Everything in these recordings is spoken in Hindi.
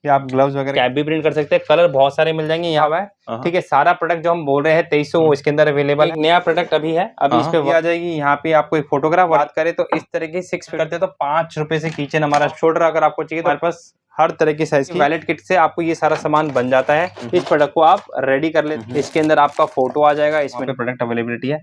कि आप ग्लव्स वगैरह कैप भी प्रिंट कर सकते हैं। कलर बहुत सारे मिल जाएंगे यहाँ पे। ठीक है, सारा प्रोडक्ट जो हम बोल रहे हैं 2300 वो इसके अंदर अवेलेबल है। नया प्रोडक्ट अभी है, अभी इस पे आ जाएगी। यहाँ पे आपको एक फोटोग्राफ बात करें तो इस तरह की 6 करते तो 5 रुपए से किचन हमारा शोल्डर अगर आपको चाहिए तो हमारे पास हर तरह की साइज की वैलेट किट से आपको ये सारा सामान बन जाता है। इस प्रोडक्ट को आप रेडी कर लेते हैं। इसके अंदर आपका फोटो आ जाएगा, इसमें प्रोडक्ट अवेलेबिलिटी है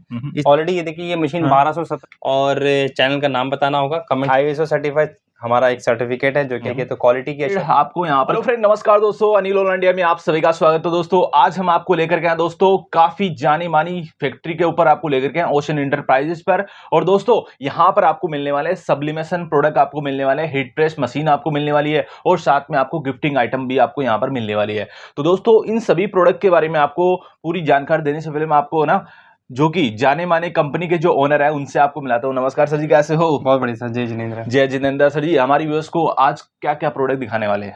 ऑलरेडी। ये देखिए ये मशीन 1270 और चैनल का नाम बताना होगा कमेंट। ISO सर्टिफाइड हमारा एक सर्टिफिकेट है जो कि तो क्वालिटी की आपको यहाँ पर। हेलो फ्रेंड, नमस्कार दोस्तों, अनिल ऑल इंडिया में आप सभी का स्वागत है। दोस्तों आज हम आपको लेकर के आए दोस्तों काफी जानी मानी फैक्ट्री के ऊपर आपको लेकर के आए, ओशन इंटरप्राइजेस पर। और दोस्तों यहाँ पर आपको मिलने वाले सब्लिमेशन प्रोडक्ट आपको मिलने वाले, हीट प्रेस मशीन आपको मिलने वाली है और साथ में आपको गिफ्टिंग आइटम भी आपको यहाँ पर मिलने वाली है। तो दोस्तों इन सभी प्रोडक्ट के बारे में आपको पूरी जानकारी देने से पहले मैं आपको ना जो कि जाने माने कंपनी के जो ओनर है उनसे आपको मिलाता हूँ। नमस्कार सर जी, कैसे हो? बहुत बढ़िया सर। जय जिनेंद्र। जय जिनेंद्र। सर जी हमारी व्यूअर्स को आज क्या क्या प्रोडक्ट दिखाने वाले हैं?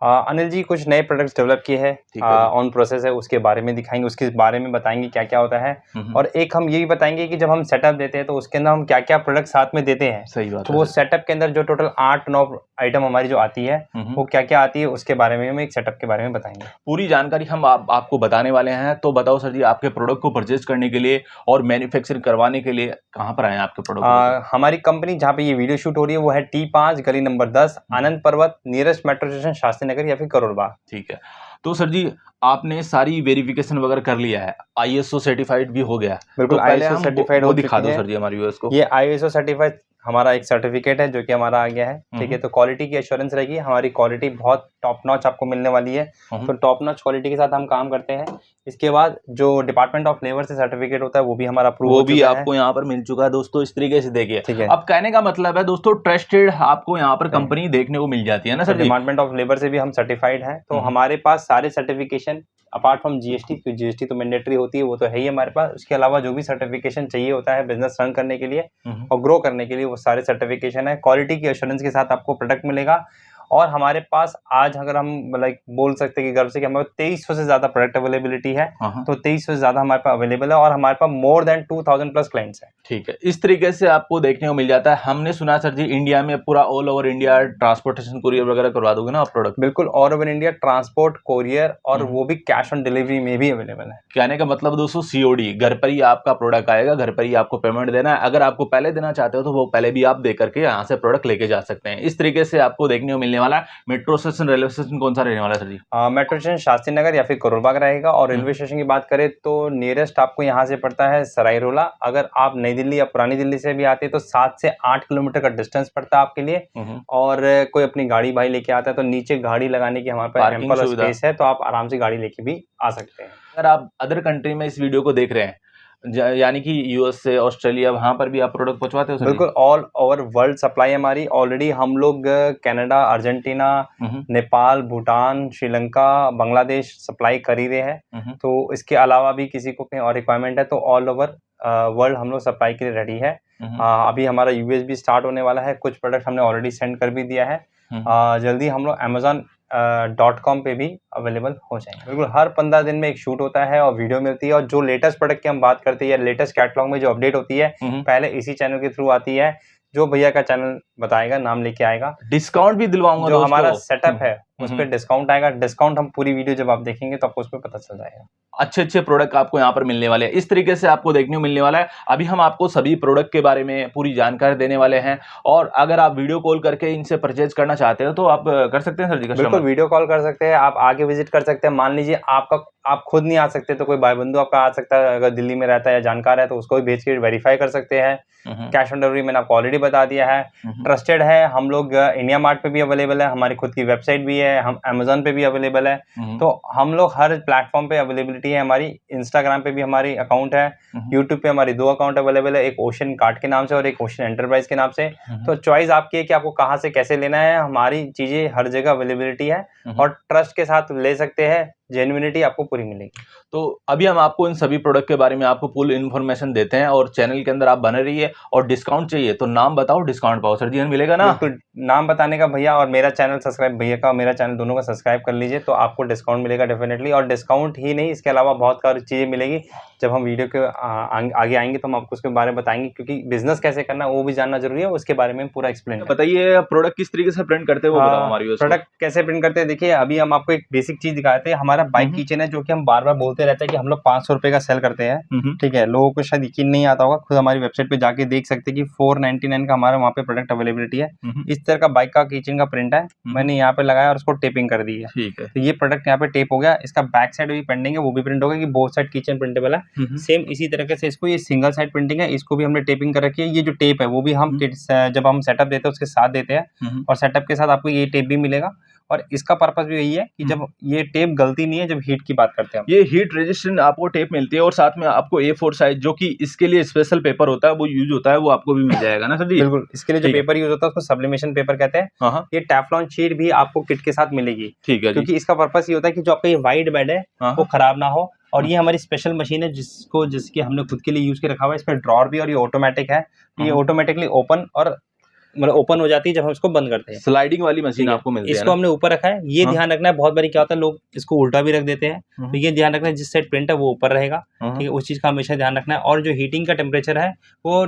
अनिल जी कुछ नए प्रोडक्ट्स डेवलप किए हैं, ऑन प्रोसेस है, उसके बारे में दिखाएंगे, उसके बारे में बताएंगे क्या क्या होता है। और एक हम ये भी बताएंगे कि जब हम सेटअप देते हैं तो उसके अंदर हम क्या क्या प्रोडक्ट साथ में देते हैं। सही बात तो वो सेटअप के अंदर जो टोटल 8-9 आइटम हमारी जो आती है वो क्या क्या आती है उसके बारे में हम एक सेटअप के बारे में बताएंगे। पूरी जानकारी हम आपको बताने वाले हैं। तो बताओ सर जी, आपके प्रोडक्ट को परचेज करने के लिए और मैन्युफैक्चरिंग करवाने के लिए कहाँ पर आए आपके प्रोडक्ट? हमारी कंपनी जहाँ पे ये वीडियो शूट हो रही है वो है T5 गली नंबर 10 आनंद पर्वत, nearest metro station Shastri Nagar या फिर करोल बाग। ठीक है, तो सर जी आपने सारी वेरिफिकेशन वगैरह कर लिया है, ISO सर्टिफाइड भी हो गया? बिल्कुल, तो पहले ISO सर्टिफाइड वो दिखा दो सर जी हमारी व्यूअर्स को। ये ISO सर्टिफाइड हमारा एक सर्टिफिकेट है जो कि हमारा आ गया है। ठीक है, तो क्वालिटी की एश्योरेंस रहेगी, हमारी क्वालिटी बहुत टॉप नॉच आपको मिलने वाली है। तो टॉप नॉच क्वालिटी के साथ हम काम करते हैं। इसके बाद जो डिपार्टमेंट ऑफ लेबर से सर्टिफिकेट होता है वो भी हमारा अप्रूव वो भी आपको यहाँ पर मिल चुका है दोस्तों। इस तरीके से देखिए, अब कहने का मतलब है दोस्तों ट्रस्टेड आपको यहाँ पर कंपनी देखने को मिल जाती है ना सर। डिपार्टमेंट ऑफ लेबर से भी हम सर्टिफाइड हैं। तो हमारे पास सारे सर्टिफिकेशन अपार्ट फ्रॉम GST, तो GST तो मैंडेटरी होती है, वो तो है ही हमारे पास। उसके अलावा जो भी सर्टिफिकेशन चाहिए होता है बिजनेस रन करने के लिए और ग्रो करने के लिए वो सारे सर्टिफिकेशन है। क्वालिटी की एश्योरेंस के साथ आपको प्रोडक्ट मिलेगा। और हमारे पास आज अगर हम लाइक बोल सकते हैं कि गर्व से कि हमारे 2300 से ज्यादा प्रोडक्ट अवेलेबिलिटी है। तो 2300 से ज्यादा हमारे पास अवेलेबल है और हमारे पास मोर देन 2000 प्लस क्लाइंट्स है। ठीक है, इस तरीके से आपको देखने को मिल जाता है। हमने सुना सर जी इंडिया में पूरा all over India transportation courier वगैरह करवा दोगे ना आप प्रोडक्ट? बिल्कुल, all over India transport courier और वो भी कैश ऑन डिलीवरी में भी अवेलेबल है। कहने का मतलब दोस्तों COD, घर पर ही आपका प्रोडक्ट आएगा, घर पर ही आपको पेमेंट देना है। अगर आपको पहले देना चाहते हो तो वो पहले भी आप दे करके यहाँ से प्रोडक्ट लेके जा सकते हैं। इस तरीके से आपको देखने को मिलने वाला है। मेट्रो स्टेशन, रेलवे स्टेशन कौन सा रहने वाला है सर जी? मेट्रो स्टेशन शास्त्री नगर या फिर करोल बाग रहेगा। और रेलवे स्टेशन की बात करें तो नियरेस्ट आपको यहाँ से पड़ता है सरायरोला। अगर आप नई दिल्ली या पुरानी दिल्ली से भी आते हैं तो 7 से 8 किलोमीटर का डिस्टेंस पड़ता है आपके लिए। और कोई अपनी गाड़ी भाई लेके आता है तो नीचे गाड़ी लगाने की हमारे पास एम्पल स्पेस है, तो आप आराम से गाड़ी लेके भी आ सकते हैं। अगर आप अदर कंट्री में इस वीडियो को देख रहे हैं यानी कि USA, ऑस्ट्रेलिया, वहां पर भी आप प्रोडक्ट पहुंचवाते हो सर? बिल्कुल, ऑल ओवर वर्ल्ड सप्लाई हमारी। ऑलरेडी हम लोग Canada, Argentina, Nepal, Bhutan, Sri Lanka, Bangladesh supply कर ही रहे हैं। तो इसके अलावा भी किसी को कहीं और रिक्वायरमेंट है तो ऑल ओवर वर्ल्ड हम लोग सप्लाई के लिए रेडी है। अभी हमारा US भी स्टार्ट होने वाला है। कुछ प्रोडक्ट हमने ऑलरेडी सेंड कर भी दिया है। जल्दी हम लोग Amazon.com पे भी अवेलेबल हो जाएंगे। बिल्कुल, हर 15 दिन में एक शूट होता है और वीडियो मिलती है। और जो लेटेस्ट प्रोडक्ट की हम बात करते हैं या लेटेस्ट कैटलॉग में जो अपडेट होती है पहले इसी चैनल के थ्रू आती है। जो भैया का चैनल बताएगा, नाम लेके आएगा, डिस्काउंट भी दिलवाऊंगा। जो हमारा सेटअप है उस पर डिस्काउंट आएगा। डिस्काउंट हम पूरी वीडियो जब आप देखेंगे तो आपको उस पर पता चल जाएगा। अच्छे प्रोडक्ट आपको यहाँ पर मिलने वाले हैं। इस तरीके से आपको देखने को मिलने वाला है। अभी हम आपको सभी प्रोडक्ट के बारे में पूरी जानकारी देने वाले हैं। और अगर आप वीडियो कॉल करके इनसे परचेज करना चाहते हो तो आप कर सकते हैं सर जी? बिल्कुल, वीडियो कॉल कर सकते हैं, आप आगे विजिट कर सकते हैं। मान लीजिए आप खुद नहीं आ सकते तो कोई भाई बंधु आपका आ सकता है, अगर दिल्ली में रहता है या जानकार है तो उसको भी भेज के वेरीफाई कर सकते हैं। कैश ऑन डिलीवरी मैंने आपको ऑलरेडी बता दिया है। ट्रस्टेड है, हम लोग इंडिया मार्ट पे भी अवेलेबल है, हमारी खुद की वेबसाइट भी है, हम Amazon पे भी अवेलेबल है। तो हम लोग हर प्लेटफॉर्म पे अवेलेबिलिटी है हमारी। इंस्टाग्राम पे भी हमारी अकाउंट है, यूट्यूब पे हमारी 2 अकाउंट अवेलेबल है, एक ओशन कार्ट के नाम से और एक ओशन एंटरप्राइज के नाम से। तो चॉइस आपकी है कि आपको कहाँ से कैसे लेना है। हमारी चीजें हर जगह अवेलेबिलिटी है और ट्रस्ट के साथ ले सकते हैं, जेन्युइनिटी आपको पूरी मिलेगी। तो अभी हम आपको इन सभी प्रोडक्ट के बारे में आपको फुल इन्फॉर्मेशन देते हैं और चैनल के अंदर आप बने रहिए। और डिस्काउंट चाहिए तो नाम बताओ, डिस्काउंट पाओ। सर जी मिलेगा ना? बिल्कुल, नाम बताने का भैया और मेरा चैनल सब्सक्राइब, भैया का और मेरा चैनल दोनों का सब्सक्राइब कर लीजिए तो आपको डिस्काउंट मिलेगा डेफिनेटली। और डिस्काउंट ही नहीं, इसके अलावा बहुत सारी चीजें मिलेगी। जब हम वीडियो के आगे आएंगे तो हम आपको उसके बारे में बताएंगे, क्योंकि बिजनेस कैसे करना है वो भी जानना जरूरी है, उसके बारे में पूरा एक्सप्लेन। बताइए प्रोडक्ट किस तरीके से प्रिंट करते हैं वो बताओ हमारे व्यूअर्स को। प्रोडक्ट कैसे प्रिंट करते हैं, देखिए अभी हम आपको एक बेसिक चीज दिखाते हैं। हमारा बाइक किचन है, जो कि हम बार बार बोलते रहते हैं कि हम लोग 500 रुपए का सेल करते हैं, ठीक है। लोगों को शायद यकीन नहीं आता होगा, खुद हमारी वेबसाइट पे जाके देख सकते हैं कि 499 का हमारा वहाँ पे प्रोडक्ट अवेलेबिलिटी है। इस तरह का बाइक का किचन का प्रिंट है, मैंने यहाँ पे लगाया और उसको टेपिंग कर दी है, ठीक है। तो ये प्रोडक्ट यहाँ पे टेप हो गया, इसका बैक साइड भी पेंडिंग है, वो भी प्रिंट होगा कि बोथ साइड किचन प्रिंटेबल है। सेम इसी तरीके से इसको, ये सिंगल साइड प्रिंटिंग है, इसको भी हमने टेपिंग कर रखी है। ये जो टेप है वो भी हम जब हम सेटअप देते हैं उसके साथ देते हैं, और सेटअप के साथ आपको ये टेप भी मिलेगा। और इसका पर्पस भी यही है कि जब ये टेप गलती नहीं है जब हीट की बात करते हैं। ये हीट रेजिस्टेंट आपको टेप मिलती है, और साथ में आपको A4 साइज जो कि इसके लिए स्पेशल पेपर होता है वो यूज होता है, वो आपको भी मिल जाएगा ना सर जी? बिल्कुल, इसके लिए जो पेपर यूज होता है उसको सब्लिमेशन पेपर कहते हैं। ये टेफ्लॉन शीट भी आपको किट के साथ मिलेगी, ठीक है, क्योंकि इसका पर्पस ये होता है कि जो आपका ये वाइट बेड है वो खराब ना हो। और ये हमारी स्पेशल मशीन है जिसकी हमने खुद के लिए यूज के रखा हुआ है। इसमें ड्रॉर भी, और ये ऑटोमेटिक है, ये ऑटोमेटिकली ओपन और मतलब ओपन हो जाती है जब हम इसको बंद करते हैं। स्लाइडिंग वाली मशीन आपको मिलती है। इसको हमने ऊपर रखा है, ये ध्यान रखना है। बहुत बारी क्या होता है लोग इसको उल्टा भी रख देते हैं, तो ये ध्यान रखना है जिस साइड प्रिंट है वो ऊपर रहेगा, ठीक है, उस चीज का हमेशा ध्यान रखना है। और जो हीटिंग का टेम्परेचर है वो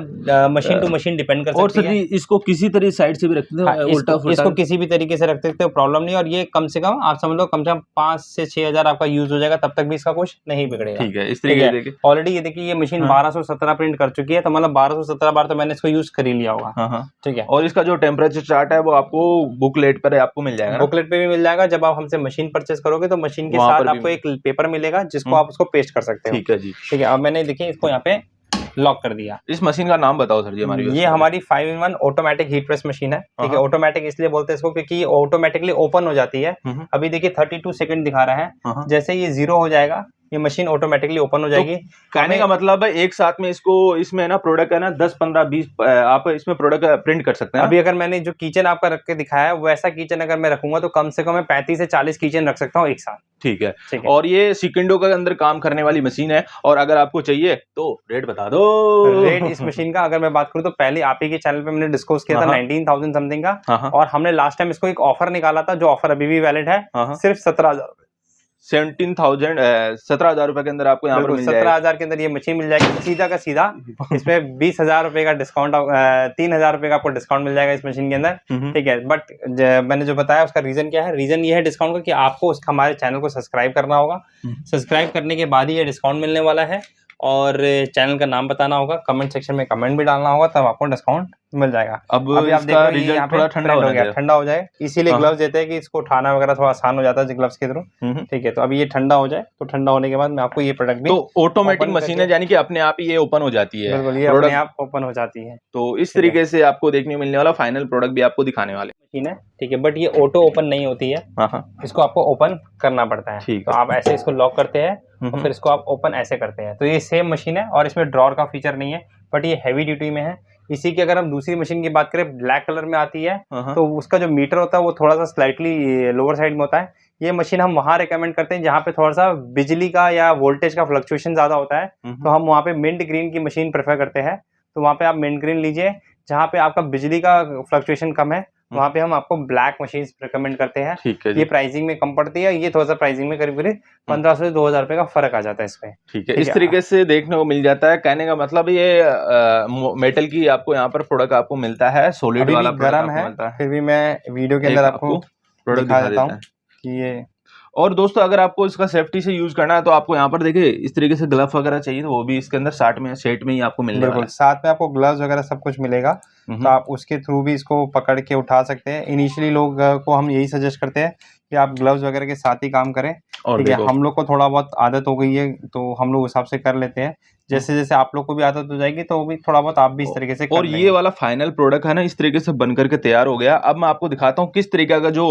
मशीन टू मशीन डिपेंड कर सकती है। और सर इसको किसी तरह साइड से भी रख सकते हो, उल्टा इसको किसी भी तरीके से रख सकते हो, प्रॉब्लम नहीं। और ये कम से कम आप समझ लो कम से कम 5 से 6 हजार आपका यूज हो जाएगा, तब तक भी इसका कुछ नहीं बिगड़ेगा, ठीक है। इस तरीके से ऑलरेडी ये देखिए ये मशीन 1217 प्रिंट कर चुकी है, तो मतलब 1217 बार तो मैंने इसको यूज कर ही लिया होगा, ठीक है। और इसका जो टेम्परेचर चार्ट है वो आपको बुकलेट पर आपको मिल जाएगा, बुकलेट पे भी मिल जाएगा। जब आप हमसे मशीन परचेस करोगे तो मशीन के साथ आपको एक पेपर मिलेगा जिसको आप उसको पेस्ट कर सकते हो, ठीक है जी, ठीक है। अब मैंने देखिए इसको यहाँ पे लॉक कर दिया। इस मशीन का नाम बताओ सर जी हमारी। ये हमारी 5-in-1 automatic heat press machine है, ठीक है। ऑटोमेटिक इसलिए बोलते हैं इसको क्योंकि ये ऑटोमेटिकली ओपन हो जाती है। अभी देखिए 32 सेकंड दिखा रहा है, जैसे ये 0 हो जाएगा ये मशीन ऑटोमेटिकली ओपन हो जाएगी। कहने का मतलब है एक साथ में इसको इसमें ना प्रोडक्ट है ना 10, 15, 20 आप इसमें प्रोडक्ट प्रिंट कर सकते हैं। अभी अगर मैंने जो किचन आपका रख के दिखाया है वैसा किचन अगर मैं रखूंगा तो कम से कम मैं 35 से 40 किचन रख सकता हूँ एक साथ, ठीक है, ठीक है। और ये सेकंडों के अंदर काम करने वाली मशीन है। और अगर आपको चाहिए तो रेट बता दो। रेट इस मशीन का अगर मैं बात करूँ तो पहले आप ही के चैनल पे मैंने डिस्कस किया था 19,000 समथिंग का, और हमने लास्ट टाइम इसको एक ऑफर निकाला था जो ऑफर अभी भी वैलिड है, सिर्फ 17,000 17,000 रुपए के अंदर आपको यहाँ पर मिल जाएगा। 17,000 के अंदर ये मशीन मिल जाएगी सीधा का सीधा। इसमें 20,000 रुपए का डिस्काउंट, 3,000 रुपए का आपको डिस्काउंट मिल जाएगा इस मशीन के अंदर, ठीक है। बट मैंने जो बताया उसका रीजन क्या है, रीजन ये है डिस्काउंट का कि आपको हमारे चैनल को सब्सक्राइब करना होगा। सब्सक्राइब करने के बाद ही ये डिस्काउंट मिलने वाला है, और चैनल का नाम बताना होगा, कमेंट सेक्शन में कमेंट भी डालना होगा, तब आपको डिस्काउंट मिल जाएगा। अब आप देख रहे हैं यहाँ पे ठंडा हो गया, ठंडा हो जाए, इसीलिए ग्लव्स देते हैं कि इसको उठाना वगैरह थोड़ा आसान हो जाता है ग्लव्स के थ्रू, ठीक है। तो अभी ये ठंडा हो जाए, तो ठंडा होने के बाद मैं आपको ये प्रोडक्ट भी, तो ऑटोमेटिक मशीन है यानी कि अपने आप ही ये ओपन हो जाती है। बिल्कुल, ये अपने आप ओपन हो जाती है। तो इस तरीके से आपको देखने को मिलने वाला फाइनल प्रोडक्ट भी आपको दिखाने वाले मशीन है, ठीक है। बट ये ऑटो ओपन नहीं होती है, इसको आपको ओपन करना पड़ता है, ठीक है। तो आप ऐसे इसको लॉक करते हैं और फिर इसको आप ओपन ऐसे करते हैं। तो ये सेम मशीन है और इसमें ड्रॉर का फीचर नहीं है, बट ये हैवी ड्यूटी में है। इसी की अगर हम दूसरी मशीन की बात करें ब्लैक कलर में आती है, तो उसका जो मीटर होता है वो थोड़ा सा स्लाइटली लोअर साइड में होता है। ये मशीन हम वहाँ रिकमेंड करते हैं जहाँ पे थोड़ा सा बिजली का या वोल्टेज का फ्लक्चुएशन ज्यादा होता है, तो हम वहाँ पे मिंट ग्रीन की मशीन प्रेफर करते हैं। तो वहाँ पे आप मिंट ग्रीन लीजिए, जहाँ पे आपका बिजली का फ्लक्चुएशन कम है वहाँ पे हम आपको ब्लैक मशीन रिकमेंड करते हैं, ठीक है। ये प्राइसिंग में कम पड़ती है, ये थोड़ा सा प्राइसिंग में करीब 1500 से 2000 रुपए का फर्क आ जाता है इसमें, ठीक है। इस तरीके से देखने को मिल जाता है। कहने का मतलब ये मेटल की आपको यहाँ पर प्रोडक्ट आपको मिलता है, सॉलिड वाला गर्म है, फिर भी मैं वीडियो के अंदर आपको प्रोडक्ट दिखा देता हूँ कि ये। और दोस्तों अगर आपको इसका सेफ्टी से यूज करना है तो आपको यहाँ पर देखिए इस तरीके से ग्लव वगैरह चाहिए, तो वो भी इसके अंदर सेट में ही आपको मिलेगा। बिल्कुल, साथ में आपको ग्लव्स वगैरह सब कुछ मिलेगा, तो आप उसके थ्रू भी इसको पकड़ के उठा सकते हैं। इनिशियली लोग को हम यही सजेस्ट करते हैं कि आप ग्लव्स वगैरह के साथ ही काम करें, ठीक है। हम लोग को थोड़ा बहुत आदत हो गई है तो हम लोग उस हिसाब से कर लेते हैं। जैसे जैसे आप लोग को भी आदत हो जाएगी तो भी थोड़ा बहुत आप भी इस तरीके से कर और ये वाला फाइनल प्रोडक्ट है ना इस तरीके से बन करके तैयार हो गया। अब मैं आपको दिखाता हूँ किस तरीके का जो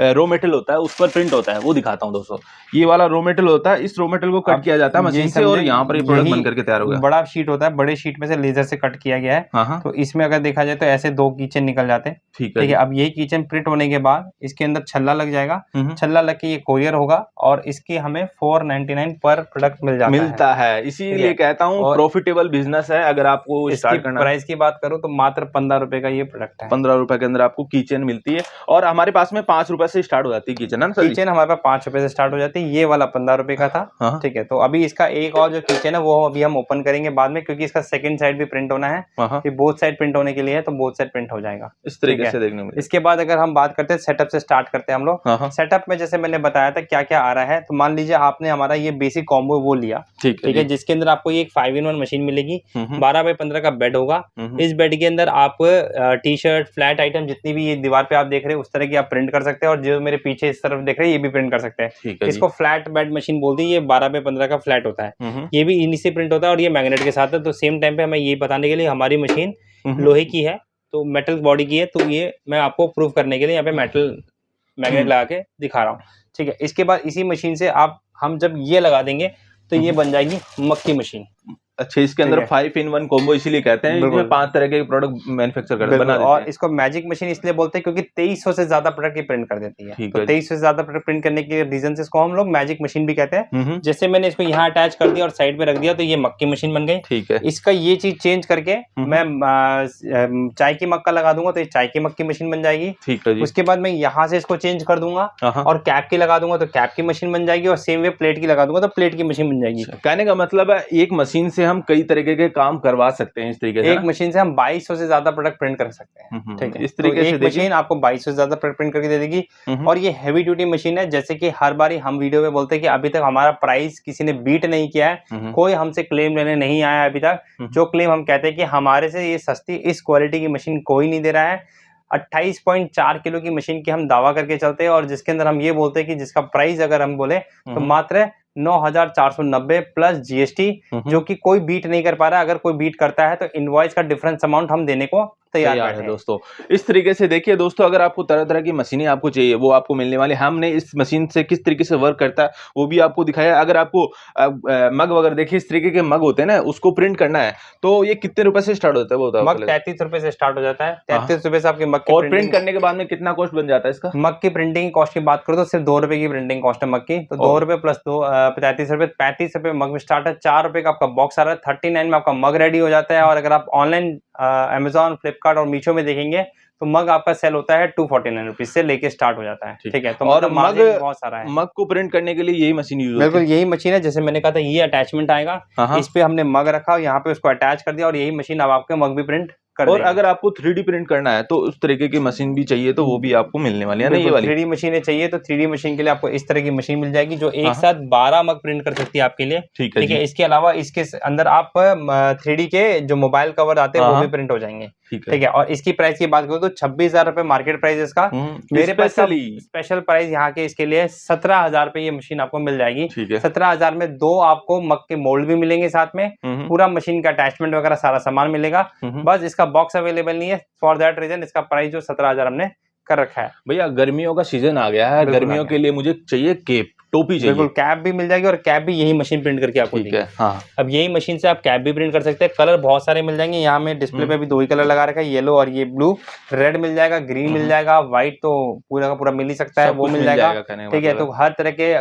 रॉ मेटेरियल होता है उस पर प्रिंट होता है, वो दिखाता हूँ दोस्तों। ये वाला रॉ मेटेरियल होता है, इस रॉ मेटेरियल को कट किया जाता है मशीन से, और यहाँ पर ये प्रोडक्ट बन करके तैयार हो गया। बड़ा शीट होता है, बड़े शीट में से लेजर से कट किया गया है, तो इसमें अगर देखा जाए तो ऐसे 2 किचन निकल जाते हैं, ठीक है। अब यही किचन प्रिंट होने के बाद इसके अंदर छल्ला लग जाएगा, छल्ला लग के ये कोरियर होगा, और इसकी हमें 499 पर प्रोडक्ट मिलता है। इसीलिए कह कहता हूँ प्रॉफिटेबल बिजनेस है। अगर आपको स्टार्ट करना, प्राइस की बात करूँ तो मात्र 15 रुपए का ये प्रोडक्ट है। 15 रुपए के अंदर आपको किचन मिलती है और हमारे पास में 5 रुपए से स्टार्ट हो जाती है किचन, है ना? किचन हमारे पास 5 रुपए से स्टार्ट हो जाती है, ये वाला 15 रुपए का था। ठीक है, तो अभी इसका एक और जो किचन है वो अभी हम ओपन करेंगे बाद में, क्योंकि इसका सेकंड साइड भी प्रिंट होना है। ये बोथ साइड प्रिंट होने के लिए है, तो बोथ साइड प्रिंट हो जाएगा इस तरीके से देखने में। इसके बाद अगर हम बात करते हैं सेटअप से, स्टार्ट करते हैं हम लोग। सेटअप में जैसे मैंने बताया था क्या क्या आ रहा है, तो मान लीजिए आपने हमारा ये बेसिक कॉम्बो वो लिया, ठीक है, जिसके अंदर आपको ये एक 5-in-1 मशीन मिलेगी, 12x15 का बेड होगा। इस बेड के अंदर आप टी शर्ट, फ्लैट आइटम जितनी भी ये दीवार पे आप देख रहे हैं उस तरह की आप प्रिंट कर सकते हैं, और जो मेरे पीछे इस तरफ देख रहे हैं ये भी प्रिंट कर सकते हैं। इसको फ्लैट बेड मशीन बोलती है। ये 12x15 का फ्लैट होता है, ये भी इन्हीं से प्रिंट होता है और ये मैग्नेट के साथ है। तो सेम टाइम पे हमें ये बताने के लिए हमारी मशीन लोहे की है, तो मेटल बॉडी की है, तो ये मैं आपको प्रूव करने के लिए यहाँ पे मेटल मैग्नेट लगा के दिखा रहा हूँ। ठीक है, इसके बाद इसी मशीन से हम जब ये लगा देंगे तो ये बन जाएगी मक्की मशीन। अच्छा, इसके अंदर 5-in-1 कॉम्बो इसीलिए कहते हैं, इसमें 5 तरह के प्रोडक्ट मैन्युफैक्चर करते हैं, बना देते हैं। और इसको मैजिक मशीन इसलिए बोलते हैं क्योंकि 2300 से ज्यादा प्रोडक्ट ये प्रिंट कर देती है। तो 2300 से ज्यादा प्रोडक्ट प्रिंट करने के रीजन से इसको हम लोग मैजिक मशीन भी कहते हैं। जैसे मैंने इसको यहाँ अटैच कर दिया और साइड पे रख दिया तो ये मक्की मशीन बन गई। ठीक है, इसका ये चीज चेंज करके मैं चाय की मग का लगा दूंगा तो ये चाय की मक्की मशीन बन जाएगी। ठीक है, उसके बाद मैं यहाँ से इसको चेंज कर दूंगा और कैप की लगा दूंगा तो कैप की मशीन बन जाएगी, और सेम वे प्लेट की लगा दूंगा तो प्लेट की मशीन बन जाएगी। कहने का मतलब है एक मशीन से हम कई तरीके के काम करवा सकते हैं। इस तरीके से एक मशीन से हम 2200 से ज्यादा प्रोडक्ट प्रिंट कर सकते हैं। ठीक है, इस तरीके से मशीन आपको 2200 से ज्यादा प्रोडक्ट प्रिंट करके दे देगी। और ये हैवी ड्यूटी मशीन है, जैसे कि हर बारी हम वीडियो में बोलते हैं कि अभी तक हमारा प्राइस किसी ने बीट नहीं किया है, कोई हमसे क्लेम लेने नहीं आया अभी तक। जो क्लेम हम कहते हैं कि हमारे से ये सस्ती इस क्वालिटी की मशीन कोई नहीं दे रहा है। 28.4 किलो की मशीन की हम दावा करके चलते हैं, और जिसके अंदर हम ये बोलते हैं कि जिसका प्राइस अगर हम बोले तो मात्र 9490 प्लस जीएसटी, जो कि कोई बीट नहीं कर पा रहा है। अगर कोई बीट करता है तो इनवॉइस का डिफरेंस अमाउंट हम देने को तैयार है दोस्तों। इस तरीके से देखिए दोस्तों, अगर आपको तरह तरह की मशीनें आपको चाहिए वो आपको मिलने वाली। हमने इस मशीन से किस तरीके से वर्क करता है वो भी आपको दिखाया। अगर आपको मग वगैरह देखिए इस तरीके के मग होते हैं ना, उसको प्रिंट करना है तो ये कितने रुपए से स्टार्ट होता है? वो मग 33 रुपए से स्टार्ट हो जाता है। 33 रुपए से आपके मग की और प्रिंट करने के बाद में कितना कॉस्ट बन जाता है इसका? मग की प्रिंटिंग कॉस्ट की बात करो तो सिर्फ 2 रुपए की प्रिंटिंग कॉस्ट है मग की। तो 2 रुपए प्लस 2 35 रुपए, 35 रुपए मग में स्टार्ट है। 4 रुपए का आपका बॉक्स आ रहा है, 39 में आपका मग रेडी हो जाता है। और अगर आप ऑनलाइन अमेजॉन, फ्लिपकार्ट और मीशो में देखेंगे तो मग आपका सेल होता है 249 रुपीज से लेके स्टार्ट हो जाता है। ठीक है, तो और मग बहुत सारा है। मग को प्रिंट करने के लिए यही मशीन यूज होती है? बिल्कुल यही मशीन है। जैसे मैंने कहा था ये अटैचमेंट आएगा, इस पे हमने मग रखा और यहाँ पे उसको अटैच कर दिया, और यही मशीन अब आपके मग भी प्रिंट और अगर आपको 3D प्रिंट करना है तो उस तरीके की मशीन भी चाहिए तो वो भी आपको मिलने वाली है ना? ये वाली 3D मशीनें चाहिए तो 3D मशीन के लिए आपको इस तरह की मशीन मिल जाएगी जो एक साथ 12 मग प्रिंट कर सकती है आपके लिए। ठीक है, इसके अलावा इसके अंदर आप 3D के जो मोबाइल कवर आते हैं वो भी प्रिंट हो जाएंगे। ठीक है, और इसकी प्राइस की बात करूं तो 26,000 रुपए मार्केट प्राइस इसका। मेरे पास स्पेशल प्राइस यहाँ के इसके लिए 17,000 रुपए ये मशीन आपको मिल जाएगी। 17,000 में 2 आपको मग के मोल्ड भी मिलेंगे, साथ में पूरा मशीन का अटैचमेंट वगैरह सारा सामान मिलेगा। बस इसका बॉक्स अवेलेबल नहीं है, फॉर दैट रीजन इसका प्राइस जो 17,000 हमने कर रखा है। भैया गर्मियों का सीजन आ गया है, गर्मियों के लिए मुझे चाहिए केप, टोपी चाहिए। बिल्कुल, कैप भी मिल जाएगी और कैप भी यही मशीन प्रिंट करके आपको देगी। हाँ। अब यही मशीन से आप कैप भी प्रिंट कर सकते हैं। कलर बहुत सारे मिल जाएंगे, यहाँ में डिस्प्ले पे भी 2 ही कलर लगा रखा है, येलो और ये ब्लू। रेड मिल जाएगा, ग्रीन मिल जाएगा, व्हाइट तो पूरा का पूरा मिल ही सकता है, वो मिल जाएगा। ठीक है, तो हर तरह के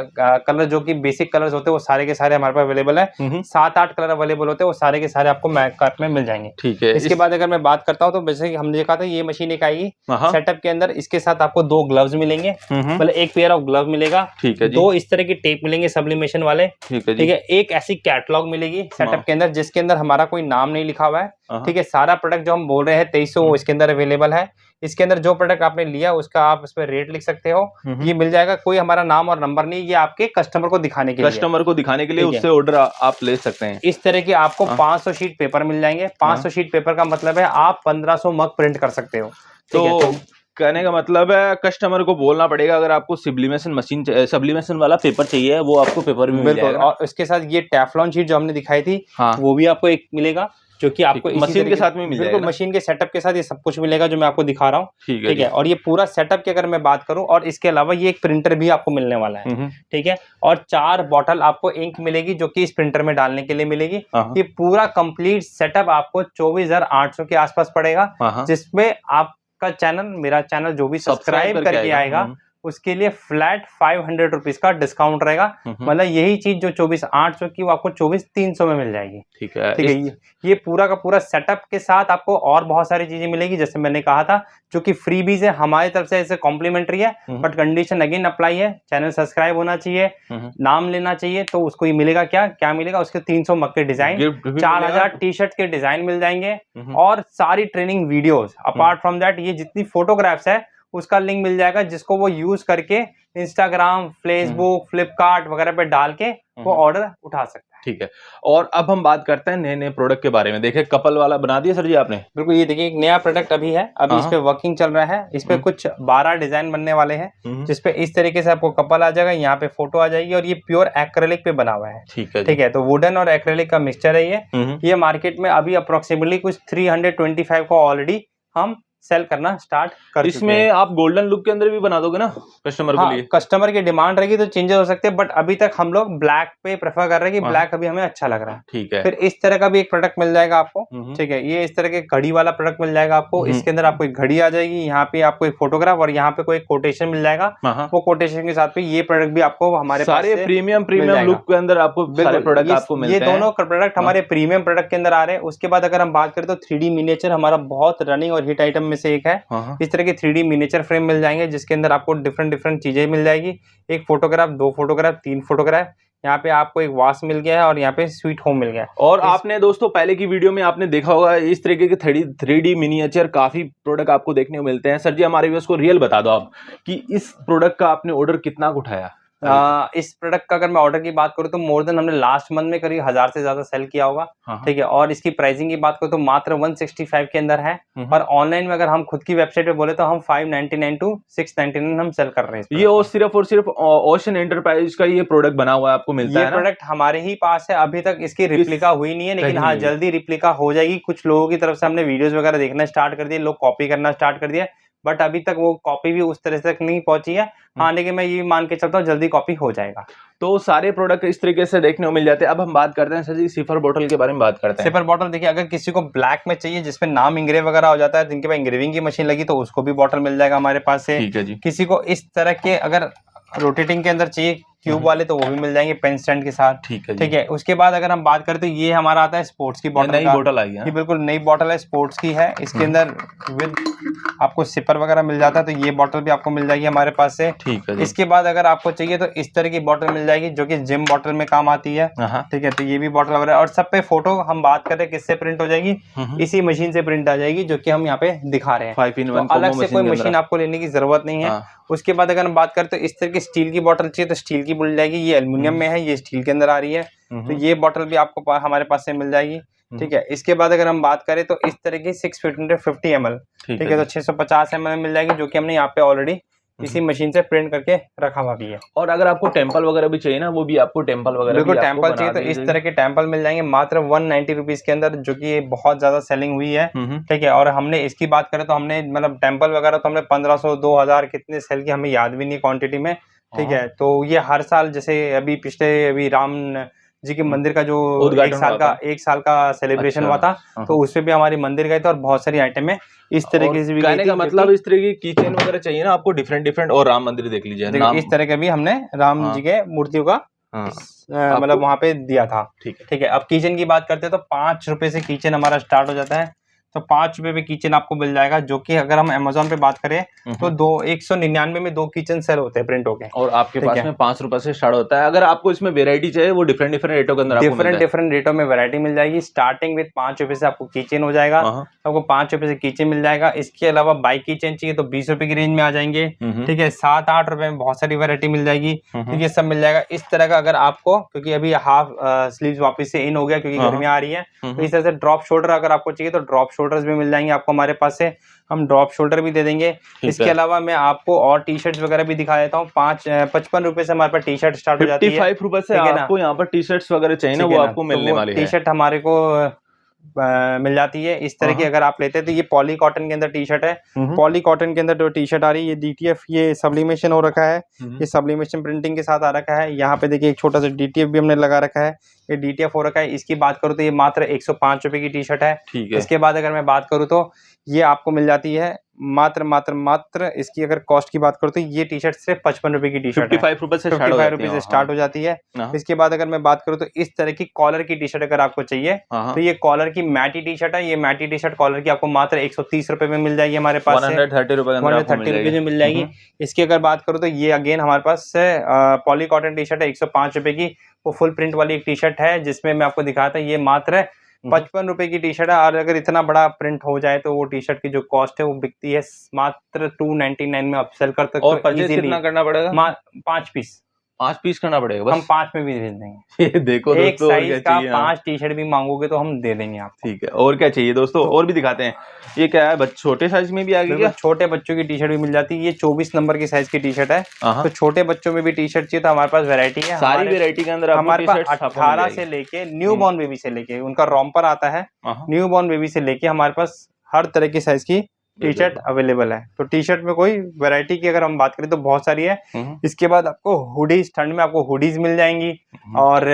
कलर जो की बेसिक कलर होते हैं वो सारे के सारे हमारे पास अवेलेबल है। 7-8 कलर अवेलेबल होते हैं, वो सारे के सारे आपको मैक में मिल जाएंगे। ठीक है, इसके बाद अगर मैं बात करता हूँ तो जैसे हमने देखा था ये मशीन एक आएगी सेटअप के अंदर, इसके साथ आपको 2 ग्लव्स मिलेंगे, मतलब एक पेयर ऑफ ग्लव मिलेगा। ठीक है, 2 इस तरह की टेप मिलेंगे सब्लिमेशन वाले। ठीक है, एक ऐसी कैटलॉग मिलेगी सेटअप के अंदर जिसके अंदर हमारा कोई नाम नहीं लिखा हुआ है। ठीक है, सारा प्रोडक्ट जो हम बोल रहे हैं 2300 वो इसके अंदर अवेलेबल है। इसके अंदर जो प्रोडक्ट आपने लिया उसका आप उस पर रेट लिख सकते हो, ये मिल जाएगा। कोई हमारा नाम और नंबर नहीं, ये आपके कस्टमर को दिखाने के लिए उससे ऑर्डर आप ले सकते हैं। इस तरह के आपको 500 शीट पेपर मिल जाएंगे। 500 शीट पेपर का मतलब है आप 1500 मग प्रिंट कर सकते हो। तो कहने का मतलब है कस्टमर को बोलना पड़ेगा अगर आपको सब्लिमेशन वाला पेपर चाहिए वो आपको पेपर भी मिल जाएगा। और इसके साथ ये टेफ्लॉन शीट जो हमने दिखाई थी वो भी आपको एक मिलेगा, जो कि आपको मशीन के साथ में मिल जाएगा। मशीन के सेटअप के साथ ये सब कुछ मिलेगा जो मैं आपको दिखा रहा हूँ। ठीक है, और ये पूरा सेटअप की अगर मैं बात करूँ, और इसके अलावा ये एक प्रिंटर भी आपको मिलने वाला है। ठीक है, और 4 बॉटल आपको इंक मिलेगी जो कि इस प्रिंटर में डालने के लिए मिलेगी। ये पूरा कंप्लीट सेटअप आपको 24,800 के आसपास पड़ेगा, जिसमें आपका चैनल, मेरा चैनल जो भी सब्सक्राइब करके आएगा उसके लिए फ्लैट 500 रुपीज का डिस्काउंट रहेगा। मतलब यही चीज जो 24,800 की वो आपको 24,300 में मिल जाएगी। ठीक है, ठीक है। ये पूरा का पूरा सेटअप के साथ आपको और बहुत सारी चीजें मिलेगी, जैसे मैंने कहा था, जो कि फ्रीबीज है हमारी तरफ से, ऐसे कॉम्प्लीमेंट्री है, बट कंडीशन अगेन अप्लाई है, चैनल सब्सक्राइब होना चाहिए, नाम लेना चाहिए, तो उसको ये मिलेगा क्या मिलेगा, उसके 300 मग के डिजाइन, 4,000 टी शर्ट के डिजाइन मिल जाएंगे, और सारी training videos. Apart from that ये जितनी फोटोग्राफ्स है उसका लिंक मिल जाएगा, जिसको वो यूज करके इंस्टाग्राम, फेसबुक, फ्लिपकार्ट वगैरह पे डाल के वो ऑर्डर उठा सकता है। ठीक है। और अब हम बात करते हैं नए नए प्रोडक्ट के बारे में। देखिए कपल वाला बना दिया सर जी आपने। बिल्कुल, ये देखिए एक नया प्रोडक्ट अभी है, अभी इस पे वर्किंग चल रहा है। इस पे कुछ 12 डिजाइन बनने वाले हैं, जिसपे इस तरीके से आपको कपल आ जाएगा, यहाँ पे फोटो आ जाएगी, और ये प्योर एक्रेलिक पे बना हुआ है। ठीक है, तो वुडन और एक्रेलिक का मिक्सचर है ये मार्केट में अभी अप्रोक्सीमेटली कुछ 325 को ऑलरेडी हम सेल करना स्टार्ट कर चुके हैं। इसमें आप गोल्डन लुक के अंदर भी बना दोगे ना कस्टमर के लिए? कस्टमर की डिमांड रहेगी तो चेंजेस हो सकते हैं, बट अभी तक हम लोग ब्लैक पे प्रेफर कर रहे हैं कि ब्लैक अभी हमें अच्छा लग रहा है। ठीक है। फिर इस तरह का भी एक प्रोडक्ट मिल जाएगा आपको। ठीक है, ये इस तरह के घड़ी वाला प्रोडक्ट मिल जाएगा आपको। इसके अंदर आपको एक घड़ी आ जाएगी, यहाँ पे आपको एक फोटोग्राफ और यहाँ पे कोई कोटेशन मिल जाएगा। वो कोटेशन के साथ ये प्रोडक्ट भी आपको हमारे सारे प्रीमियम लुक के अंदर आपको सारे प्रोडक्ट आपको मिलते हैं। ये दोनों प्रोडक्ट हमारे प्रीमियम प्रोडक्ट के अंदर आ रहे हैं। उसके बाद अगर हम बात करें तो 3D मिनिएचर हमारा बहुत रनिंग और हिट आइटम में से एक है। इस तरह के 3D मिनिएचर फ्रेम मिल जाएंगे, जिसके अंदर आपको डिफरेंट चीजें मिल जाएगी। एक फोटोग्राफ, 2 फोटोग्राफ, 3 फोटोग्राफ, यहाँ पे आपको एक वाश मिल गया है, और यहाँ पे स्वीट होम मिल गया है। और आपने दोस्तों पहले की वीडियो में आपने देखा होगा इस तरीके के 3D मिनिएचर काफी प्रोडक्ट आपको देखने को मिलते हैं। सर जी हमारे व्यूअर्स को रियल बता दो आप कि इस प्रोडक्ट का आपने ऑर्डर कितना उठाया? इस प्रोडक्ट का अगर मैं ऑर्डर की बात करूं तो मोर देन हमने लास्ट मंथ में करीब 1000 से ज्यादा सेल किया होगा। ठीक है, और इसकी प्राइसिंग की बात करूं तो मात्र 165 के अंदर है, और ऑनलाइन में अगर हम खुद की वेबसाइट पे बोले तो हम 599 टू 699 हम सेल कर रहे हैं। ये और सिर्फ ओशन एंटरप्राइज का ये प्रोडक्ट बना हुआ है, आपको मिलता है। ये प्रोडक्ट हमारे ही पास है, अभी तक इसकी रिप्लिका हुई नहीं है, लेकिन हाँ जल्दी रिप्लिका हो जाएगी। कुछ लोगों की तरफ से हमने वीडियोस वगैरह देखना स्टार्ट कर दिए, लोग कॉपी करना स्टार्ट कर दिया, बट अभी तक वो कॉपी भी उस तरह तक नहीं पहुंची है। हाँ, लेकिन मैं ये मान के चलता हूँ जल्दी कॉपी हो जाएगा। तो सारे प्रोडक्ट इस तरीके से देखने को मिल जाते हैं। अब हम बात करते हैं सर जी सिफर बोतल के बारे में बात करते हैं। सिफर बोतल देखिए, अगर किसी को ब्लैक में चाहिए जिसमें नाम इंग्रेव वगैरह हो जाता है, जिनके पास इंग्रेविंग की मशीन लगी, तो उसको भी बोतल मिल जाएगा हमारे पास से। ठीक है जी। किसी को इस तरह के अगर रोटेटिंग के अंदर चाहिए क्यूब वाले, तो वो भी मिल जाएंगे पेन स्टैंड के साथ। ठीक है। ठीक है, उसके बाद अगर हम बात करें तो ये हमारा आता है स्पोर्ट्स की बोतल। नई बोतल आई है, ये बिल्कुल नई बोतल है, स्पोर्ट्स की है। इसके अंदर विद आपको सिपर वगैरह मिल जाता है, तो ये बोतल भी आपको मिल जाएगी हमारे पास से। ठीक है। इसके बाद अगर आपको चाहिए तो इस तरह की बोतल मिल जाएगी, जो कि जिम बोतल में काम आती है। ठीक है, तो ये भी बोतल वगैरह, और सब पे फोटो हम बात करें किससे प्रिंट हो जाएगी, इसी मशीन से प्रिंट आ जाएगी, जो कि हम यहाँ पे दिखा रहे हैं। 5-in-1 अलग से कोई मशीन आपको लेने की जरूरत नहीं है। उसके बाद अगर हम बात करें तो इस तरह की स्टील की बोतल चाहिए तो स्टील की मिल जाएगी। ये एल्युमिनियम में है, ये स्टील के अंदर आ रही है, तो ये बोतल भी आपको हमारे पास से मिल जाएगी। ठीक है, इसके बाद अगर हम बात करें तो इस तरह की 650 ml, ठीक है, तो 650 ml मिल जाएगी, जो कि हमने यहाँ पे ऑलरेडी इसी मशीन से प्रिंट करके रखा हुआ भी है। और अगर आपको टेम्पल वगैरह भी चाहिए ना, वो भी आपको टेम्पल वगैरह बिल्कुल टेम्पल चाहिए तो इस तरह के टेम्पल मिल जाएंगे मात्र 190 रुपीज के अंदर, जो कि बहुत ज्यादा सेलिंग हुई है। ठीक है, और हमने इसकी बात करें तो हमने मतलब टेम्पल वगैरह तो हमने 1500 2000 कितने सेल की हमें याद भी नहीं क्वांटिटी में। ठीक है, तो ये हर साल जैसे अभी राम जी के मंदिर का जो एक साल का सेलिब्रेशन हुआ था, तो उसपे भी हमारी मंदिर गए थे, और बहुत सारी आइटम है इस तरीके से भी। कहने का मतलब इस तरह की कीचेन वगैरह चाहिए ना आपको डिफरेंट, और राम मंदिर देख लीजिए, इस तरह के भी हमने राम जी के मूर्तियों का मतलब वहां पे दिया था। ठीक है, अब किचन की बात करते हैं तो 5 रुपए से किचन हमारा स्टार्ट हो जाता है, तो 5 रुपए में किचन आपको मिल जाएगा, जो कि अगर हम Amazon पे बात करें तो 199 में 2 किचन सेल होते हैं प्रिंट होके, और आपके पास में 5 रुपए से स्टार्ट होता है। अगर आपको इसमें वेरायटी चाहिए वो डिफरेंट रेटों के अंदर डिफरेंट रेटों में वैरायटी मिल जाएगी। स्टार्टिंग विद 5 रुपए से आपको किचन हो जाएगा, आपको 5 रुपए से किचन मिल जाएगा। इसके अलावा बाइक किचन चाहिए तो 20 रुपए की रेंज में आ जाएंगे। ठीक है, 7-8 रुपए में बहुत सारी वैरायटी मिल जाएगी। ठीक है, सब मिल जाएगा इस तरह का। अगर आपको, क्योंकि अभी हाफ स्लीव्स वापस से इन हो गया क्योंकि गर्मियां आ रही है, तो इस तरह से ड्रॉप शोल्डर अगर आपको चाहिए तो ड्रॉप शोल्डर्स भी मिल जाएंगे आपको हमारे पास से, हम ड्रॉप शोल्डर भी दे देंगे। इसके अलावा मैं आपको और टी शर्ट्स वगैरह भी दिखा देता हूँ। 55 रुपए से हमारे पास टी शर्ट स्टार्ट हो जाती है। 55 रुपए से आपको यहाँ पर टी शर्ट्स वगैरह चाहिए ना, वो आपको मिलने वाली है। टी शर्ट हमारे को मिल जाती है इस तरह की। अगर आप लेते हैं तो ये पॉली कॉटन के अंदर टी शर्ट है। पॉली कॉटन के अंदर जो टी शर्ट आ रही है, ये DTF, ये सब्लिमेशन हो रखा है, ये सब्लिमेशन प्रिंटिंग के साथ आ रखा है। यहाँ पे देखिए एक छोटा सा DTF भी हमने लगा रखा है, ये DTF हो रखा है। इसकी बात करूँ तो ये मात्र 105 रुपए की टी शर्ट है। इसके बाद अगर मैं बात करूँ तो ये आपको मिल जाती है मात्र मात्र मात्र इसकी अगर कॉस्ट की बात करूँ तो ये टी शर्ट सिर्फ 55 रुपए की टी शर्ट 55 रुपए से 55 रुपए से स्टार्ट हो जाती है। इसके बाद अगर मैं बात करूँ तो इस तरह की कॉलर की टी शर्ट अगर आपको चाहिए तो ये कॉलर की मैटी टी शर्ट है। ये मैटी टी शर्ट कॉलर की आपको मात्र 130 रुपए में मिल जाएगी हमारे पास, 130 रुपए में मिल जाएगी। इसकी अगर बात करूँ तो ये अगेन हमारे पास पॉली कॉटन टी शर्ट है 105 रुपए की। वो फुल प्रिंट वाली एक टी शर्ट है जिसमें मैं आपको दिखाया था, ये मात्र 55 रुपए की टी शर्ट है। और अगर इतना बड़ा प्रिंट हो जाए तो वो टी शर्ट की जो कॉस्ट है वो बिकती है मात्र 299 में आप सेल कर सकते हो। और परचेज कितना करना पड़ेगा? 5 पीस करना पड़ेगा बस। हम 5 में भी भेज देंगे। ये देखो एक दोस्तों, साइज का 5 टी शर्ट भी मांगोगे तो हम दे देंगे आपको। ठीक है, और क्या चाहिए दोस्तों? और भी दिखाते हैं। ये क्या है, छोटे साइज में भी आ गई क्या? छोटे बच्चों की टी शर्ट भी मिल जाती है। ये 24 नंबर की साइज की टी शर्ट है, तो छोटे बच्चों में भी टी शर्ट चाहिए तो हमारे पास वैरायटी है। सारी वैरायटी के अंदर हमारे पास 18 से लेके न्यू बॉर्न बेबी से लेके उनका रॉम्पर आता है, न्यू बॉर्न बेबी से लेके हमारे पास हर तरह की साइज की टी शर्ट अवेलेबल है। तो टी शर्ट में कोई वैरायटी की अगर हम बात करें तो बहुत सारी है। इसके बाद आपको हुडीज, ठंड में आपको हुडीज मिल जाएंगी। और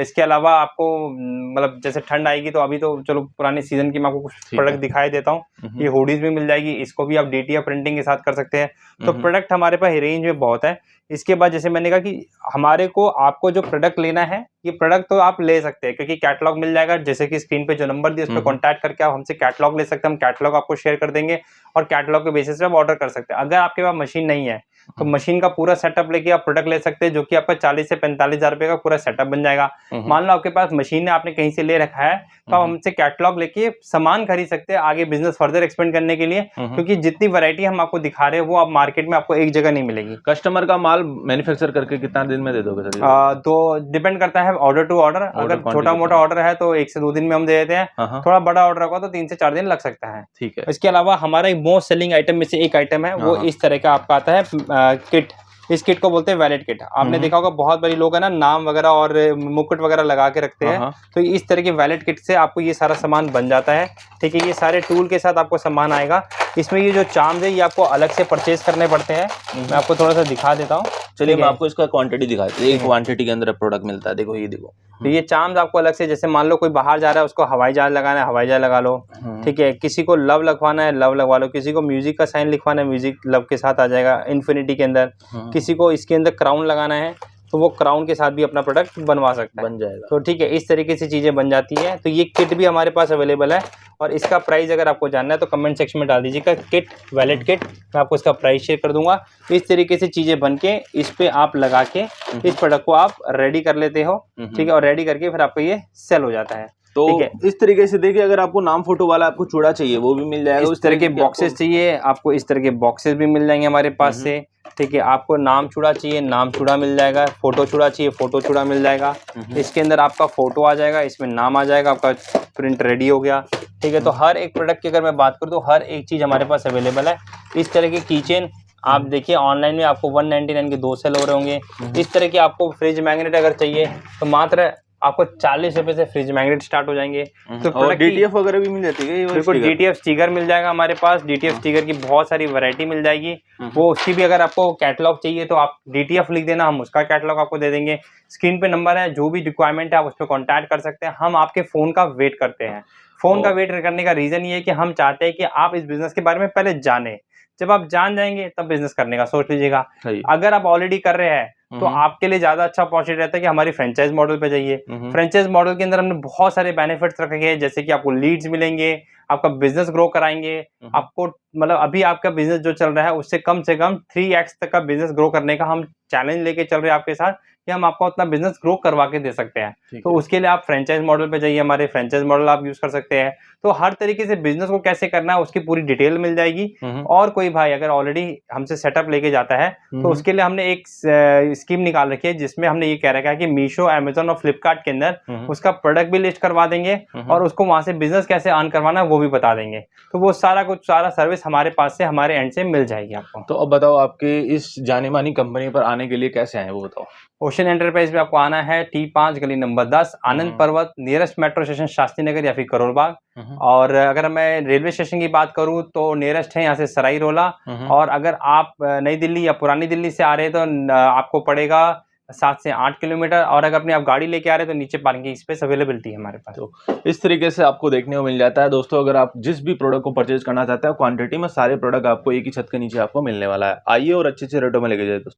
इसके अलावा आपको मतलब जैसे ठंड आएगी तो अभी तो चलो पुराने सीजन की मैं आपको कुछ प्रोडक्ट दिखाई देता हूँ। ये हुडीज भी मिल जाएगी, इसको भी आप डीटीएफ प्रिंटिंग के साथ कर सकते हैं। तो प्रोडक्ट हमारे पास रेंज में बहुत है। इसके बाद जैसे मैंने कहा कि हमारे को आपको जो प्रोडक्ट लेना है ये प्रोडक्ट तो आप ले सकते हैं क्योंकि कैटलॉग मिल जाएगा। जैसे कि स्क्रीन पे जो नंबर दिया उस पर कॉन्टैक्ट करके आप हमसे कैटलॉग ले सकते हैं। हम कैटलॉग आपको शेयर कर देंगे और कैटलॉग के बेसिस पे आप ऑर्डर कर सकते हैं। अगर आपके पास मशीन नहीं है तो मशीन का पूरा सेटअप लेके आप प्रोडक्ट ले सकते हैं, जो कि आपका 40 से 45 हजार रुपए का पूरा सेटअप बन जाएगा। मान लो आपके पास मशीन है, आपने कहीं से ले रखा है, तो आप हमसे कैटलॉग लेके सामान खरीद सकते हैं आगे बिजनेस फर्दर एक्सपेंड करने के लिए। क्योंकि जितनी वैरायटी हम आपको दिखा रहे हैं वो आप मार्केट में आपको एक जगह नहीं मिलेगी। कस्टमर का माल मैन्युफैक्चर करके कितना दिन में दे दोगे सर? तो डिपेंड करता है ऑर्डर टू ऑर्डर। अगर छोटा मोटा ऑर्डर है तो 1 से 2 दिन में हम दे देते हैं। थोड़ा बड़ा ऑर्डर होगा तो 3 से 4 दिन लग सकता है। ठीक है। इसके अलावा हमारा एक मोस्ट सेलिंग आइटम में से एक आइटम है, वो इस तरह का आपका आता है किट। इस किट को बोलते हैं वैलेट किट। आपने देखा होगा बहुत बड़ी लोग है ना नाम वगैरह और मुकुट वगैरह लगा के रखते हैं, तो इस तरह के वैलेट किट से आपको ये सारा सामान बन जाता है। ठीक है, ये सारे टूल के साथ आपको सामान आएगा। इसमें ये जो चार्म्स है ये आपको अलग से परचेज करने पड़ते हैं। मैं आपको थोड़ा सा दिखा देता हूँ। चलिए मैं आपको इसका क्वांटिटी दिखाती हूँ। एक क्वांटिटी के अंदर प्रोडक्ट मिलता है, देखो ये देखो। तो ये चार्म्स आपको अलग से, जैसे मान लो कोई बाहर जा रहा है उसको हवाई जहाज लगाना है, हवाई जहाज लगा लो। ठीक है, किसी को लव लगवाना है, लव लगवा लो। किसी को म्यूजिक का साइन लिखवाना है, म्यूजिक लव के साथ आ जाएगा इन्फिनिटी के अंदर। किसी को इसके अंदर क्राउन लगाना है तो वो क्राउन के साथ भी अपना प्रोडक्ट बनवा सकता है, बन जाएगा। तो ठीक है, इस तरीके से चीजें बन जाती है। तो ये किट भी हमारे पास अवेलेबल है और इसका प्राइस अगर आपको जानना है तो कमेंट सेक्शन में डाल दीजिएगा किट, वैलेट किट। मैं आपको इसका प्राइस शेयर कर दूंगा। इस तरीके से चीजें बन के इस पे आप लगा के इस प्रोडक्ट को आप रेडी कर लेते हो। ठीक है, और रेडी करके फिर आपको ये सेल हो जाता है। तो इस तरीके से देखिए, अगर आपको नाम फोटो वाला आपको चूड़ा चाहिए वो भी मिल जाएगा। इस तरह के बॉक्सेस चाहिए आपको, इस तरह के बॉक्सेस भी मिल जाएंगे हमारे पास से। ठीक है, आपको नाम चूड़ा चाहिए, नाम चूड़ा मिल जाएगा। फोटो चूड़ा चाहिए, फोटो चूड़ा मिल जाएगा। इसके अंदर आपका फोटो आ जाएगा, इसमें नाम आ जाएगा, आपका प्रिंट रेडी हो गया। ठीक है, तो हर एक प्रोडक्ट की अगर मैं बात करूँ तो हर एक चीज हमारे पास अवेलेबल है। इस तरह के कीचेन आप देखिए ऑनलाइन में आपको 199 के 2 सेल हो रहे होंगे। इस तरह के आपको फ्रिज मैग्नेट अगर चाहिए तो मात्र आपको 40 रुपए से फ्रिज मैग्नेट स्टार्ट हो जाएंगे। तो और डीटीएफ वगैरह भी मिल जाती है। बिल्कुल, डीटीएफ स्टिकर मिल जाएगा हमारे पास। डीटीएफ स्टिकर की बहुत सारी वैरायटी मिल जाएगी। वो उसकी भी अगर आपको कैटलॉग चाहिए तो आप डीटीएफ लिख देना, हम उसका कैटलॉग आपको दे देंगे। स्क्रीन पे नंबर है, जो भी रिक्वायरमेंट है आप उस पर कॉन्टैक्ट कर सकते हैं। हम आपके फोन का वेट करते हैं। फोन का वेट करने का रीजन ये है कि हम चाहते हैं कि आप इस बिजनेस के बारे में पहले जाने। जब आप जान जाएंगे तब बिजनेस करने का सोच लीजिएगा। अगर आप ऑलरेडी कर रहे हैं तो आपके लिए ज्यादा अच्छा अपॉर्चुनिटी रहता है कि हमारी फ्रेंचाइज मॉडल पे जाइए। फ्रेंचाइज मॉडल के अंदर हमने बहुत सारे बेनिफिट्स रखे हैं, जैसे कि आपको लीड्स मिलेंगे, आपका बिजनेस ग्रो कराएंगे। आपको मतलब अभी आपका बिजनेस जो चल रहा है उससे कम से कम 3x तक का बिजनेस ग्रो करने का हम चैलेंज लेके चल रहे हैं आपके साथ, कि हम आपको अपना बिजनेस ग्रो करवा के दे सकते हैं। तो उसके लिए आप फ्रेंचाइज मॉडल पे जाइए, हमारे फ्रेंचाइज मॉडल आप यूज कर सकते हैं। तो हर तरीके से बिजनेस को कैसे करना है उसकी पूरी डिटेल मिल जाएगी। और कोई भाई अगर ऑलरेडी हमसे सेटअप लेके जाता है तो उसके लिए हमने एक स्कीम निकाल रखी है, जिसमें हमने ये कह रखा है कि मीशो, अमेजोन और फ्लिपकार्ट के अंदर उसका प्रोडक्ट भी लिस्ट करवा देंगे और उसको वहां से बिजनेस कैसे अर्न करवाना है वो भी बता देंगे। तो वो सारा सर्विस हमारे पास से, हमारे एंड से मिल जाएगी आपको। तो अब बताओ, आपके इस जानी मानी कंपनी पर आने के लिए कैसे आए वो बताओ। ओशन एंटरप्राइज में आपको आना है T5 गली नंबर 10, आनंद पर्वत, nearest metro station Shastri Nagar या फिर करोल बाग। और अगर मैं रेलवे स्टेशन की बात करूं तो नियरेस्ट है यहाँ से सराई रोला। और अगर आप नई दिल्ली या पुरानी दिल्ली से आ रहे हैं तो आपको पड़ेगा 7 से 8 किलोमीटर। और अगर अपनी आप गाड़ी लेके आ रहे हैं तो नीचे पार्किंग की स्पेस अवेलेबिलिटी है हमारे पास। तो इस तरीके से आपको देखने को मिल जाता है दोस्तों। अगर आप जिस भी प्रोडक्ट को परचेज करना चाहते हैं क्वांटिटी में, सारे प्रोडक्ट आपको एक ही छत के नीचे आपको मिलने वाला है। आइए और अच्छे रेटों में लेके जाइए दोस्तों।